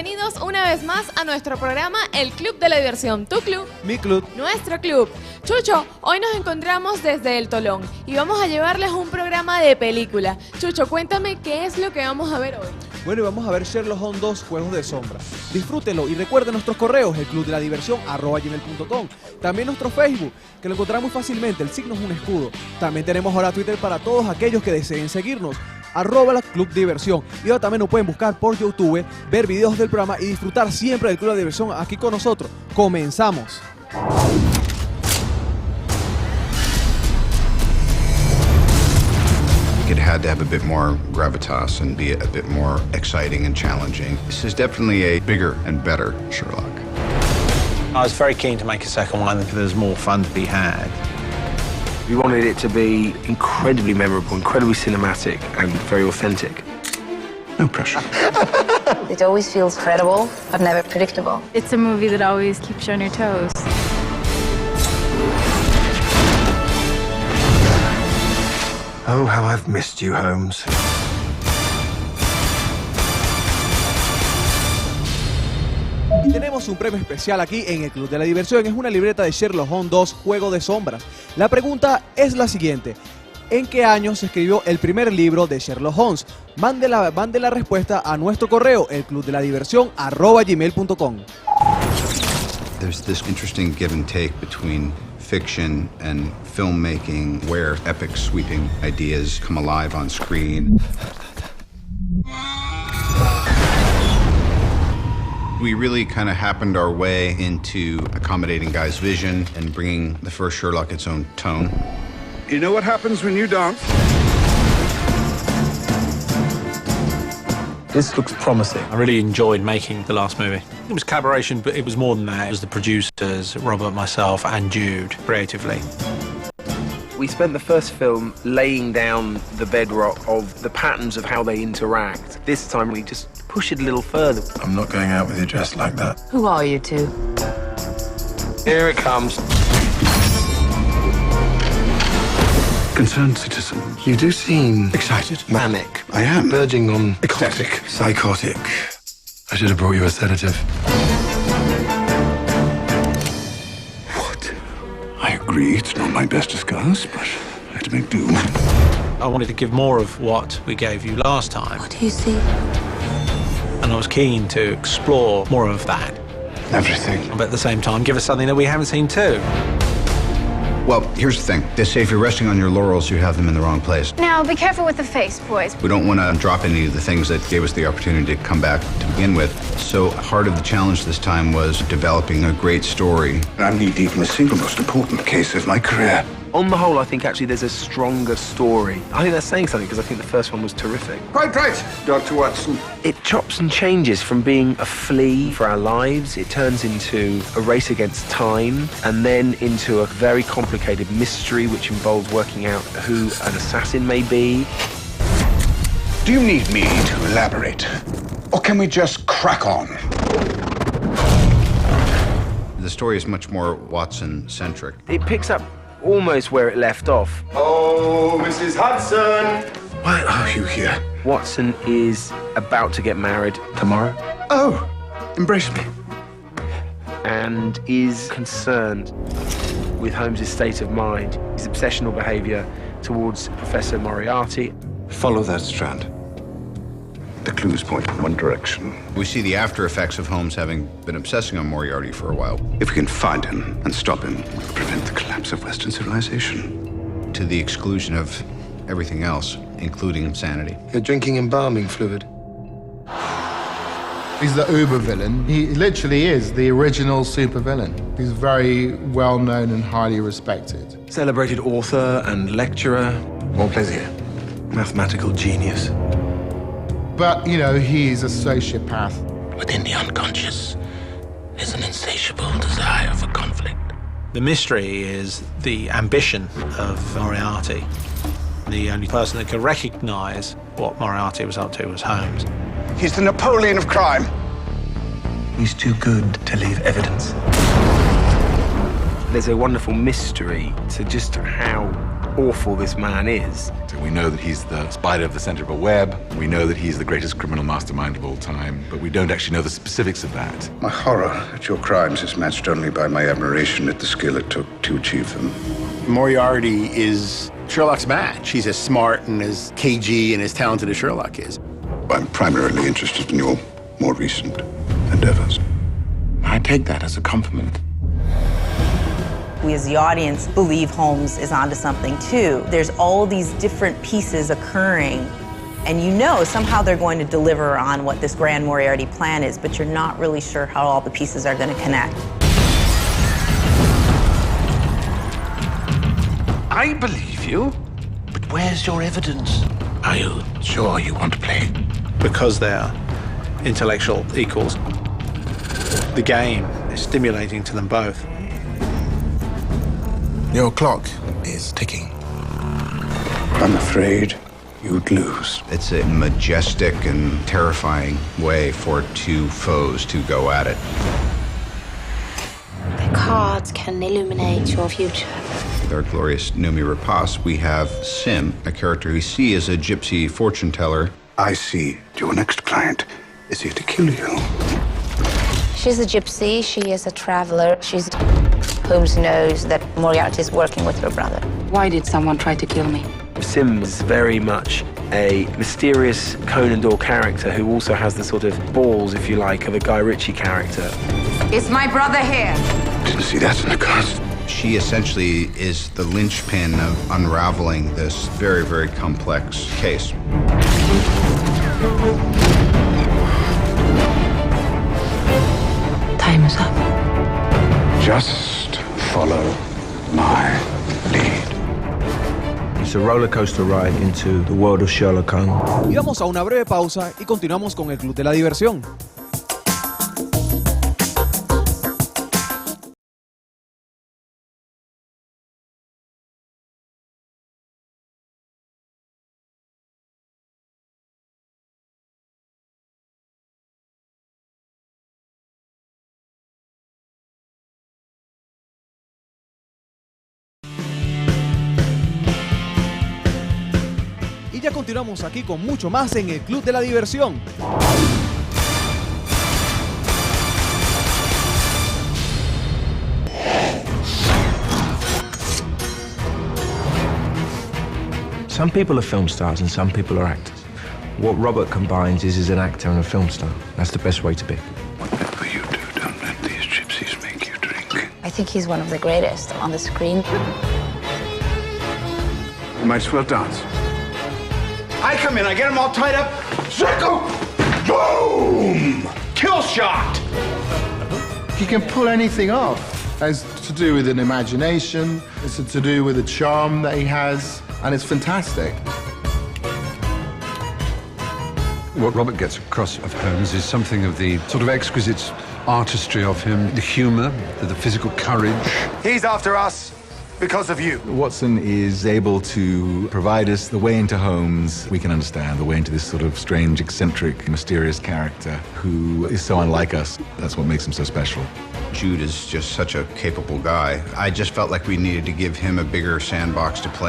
bienvenidos una vez más a nuestro programa El Club de la Diversión. Tu club, mi club, nuestro club. Chucho, hoy nos encontramos desde El Tolón y vamos a llevarles un programa de película. Chucho, cuéntame qué es lo que vamos a ver hoy. Bueno, y vamos a ver Sherlock Holme 2, Juegos de Sombra. Disfrútenlo y recuerden nuestros correos, elclubdeladiversión@gmail.com. También nuestro Facebook, que lo encontrarán muy fácilmente, el signo es un escudo. También tenemos ahora Twitter para todos aquellos que deseen seguirnos, @clubdiversión. Y ahora también nos pueden buscar por YouTube, ver videos del programa y disfrutar siempre del Club de Diversión aquí con nosotros. ¡Comenzamos! It had to have a bit more gravitas and be a bit more exciting and challenging. This is definitely a bigger and better Sherlock. I was very keen to make a second one. There's more fun to be had. We wanted it to be incredibly memorable, incredibly cinematic, and very authentic. No pressure. It always feels credible, but never predictable. It's a movie that always keeps you on your toes. Oh, how I've missed you, Holmes. Y tenemos un premio especial aquí en el Club de la Diversión. Es una libreta de Sherlock Holmes 2, Juego de Sombras. La pregunta es la siguiente. ¿En qué año se escribió el primer libro de Sherlock Holmes? Mande la respuesta a nuestro correo, elclubdeladiversión@gmail.com. There's this interesting give and take between fiction and filmmaking where epic sweeping ideas come alive on screen. We really kind of happened our way into accommodating Guy's vision and bringing the first Sherlock its own tone. You know what happens when you dance? This looks promising. I really enjoyed making the last movie. It was collaboration, but it was more than that. It was the producers, Robert, myself, and Jude, creatively. We spent the first film laying down the bedrock of the patterns of how they interact. This time we just push it a little further. I'm not going out with you dressed like that. Who are you two? Here it comes. Concerned citizen, you do seem Excited. Manic. I am. Verging on Eclectic. Psychotic. I should have brought you a sedative. What? I agree, it's not my best disguise, but I had to make do. I wanted to give more of what we gave you last time, What do you see? and I was keen to explore more of that, Everything. but at the same time give us something that we haven't seen too. Well, here's the thing. They say if you're resting on your laurels, you have them in the wrong place. Now, be careful with the face, boys. We don't want to drop any of the things that gave us the opportunity to come back to begin with. So part of the challenge this time was developing a great story. I'm knee-deep in the single most important case of my career. On the whole, I think actually there's a stronger story. I think that's saying something because I think the first one was terrific. Quite right, Dr. Watson. It chops and changes from being a flea for our lives. It turns into a race against time and then into a very complicated mystery which involves working out who an assassin may be. Do you need me to elaborate? Or can we just crack on? The story is much more Watson-centric. It picks up almost where it left off. Oh, Mrs. Hudson! Why are you here? Watson is about to get married tomorrow Oh, embrace me. and is concerned with Holmes' state of mind, his obsessional behavior towards Professor Moriarty. Follow that strand. The clues point in one direction. We see the after effects of Holmes having been obsessing on Moriarty for a while, If we can find him and stop him, we'll prevent the collapse of Western civilization. to the exclusion of everything else, including sanity. You're drinking embalming fluid. He's the uber villain. He literally is the original super villain. He's very well known and highly respected. Celebrated author and lecturer, More plaisir. mathematical genius. But, you know, he's a sociopath. Within the unconscious is an insatiable desire for conflict. The mystery is the ambition of Moriarty. The only person that could recognize what Moriarty was up to was Holmes. He's the Napoleon of crime. He's too good to leave evidence. There's a wonderful mystery to just how awful this man is. So we know that he's the spider of the center of a web. We know that he's the greatest criminal mastermind of all time, but we don't actually know the specifics of that. My horror at your crimes is matched only by my admiration at the skill it took to achieve them. Moriarty is Sherlock's match. He's as smart and as cagey and as talented as Sherlock is. I'm primarily interested in your more recent endeavors. I take that as a compliment. We as the audience believe Holmes is onto something too. There's all these different pieces occurring, and you know somehow they're going to deliver on what this grand Moriarty plan is, but you're not really sure how all the pieces are going to connect. I believe you, but where's your evidence? Are you sure you want to play? Because they're intellectual equals, the game is stimulating to them both. Your clock is ticking. I'm afraid you'd lose. It's a majestic and terrifying way for two foes to go at it. The cards can illuminate your future. With our glorious Noomi Rapace, we have Sim, a character we see as a gypsy fortune teller. I see your next client is here to kill you. She's a gypsy, she is a traveler. Holmes knows that Moriarty is working with her brother. Why did someone try to kill me? Sim's very much a mysterious Conan Doyle character who also has the sort of balls, if you like, of a Guy Ritchie character. Is my brother here? Didn't see that in the cast. She essentially is the linchpin of unraveling this very, very complex case. Time is up. Just follow my lead. It's a roller coaster ride into the world of Sherlock Holmes. Y vamos a una breve pausa y continuamos con el Club de la Diversión. Y ya continuamos aquí con mucho más en el Club de la Diversión. Some people are film stars and some people are actors. What Robert combines is an actor and a film star. That's the best way to be. Whatever you do, don't let these gypsies make you drink. I think he's one of the greatest on the screen. You might as well dance. I come in, I get them all tied up. Circle! Boom! Kill shot! He can pull anything off. It's to do with an imagination, it's to do with a charm that he has, and it's fantastic. What Robert gets across of Holmes is something of the sort of exquisite artistry of him, the humor, the physical courage. He's after us because of you. Watson is able to provide us the way into Holmes we can understand, the way into this sort of strange, eccentric, mysterious character who is so unlike us. That's what makes him so special. Jude is just such a capable guy. I just felt like we needed to give him a bigger sandbox to play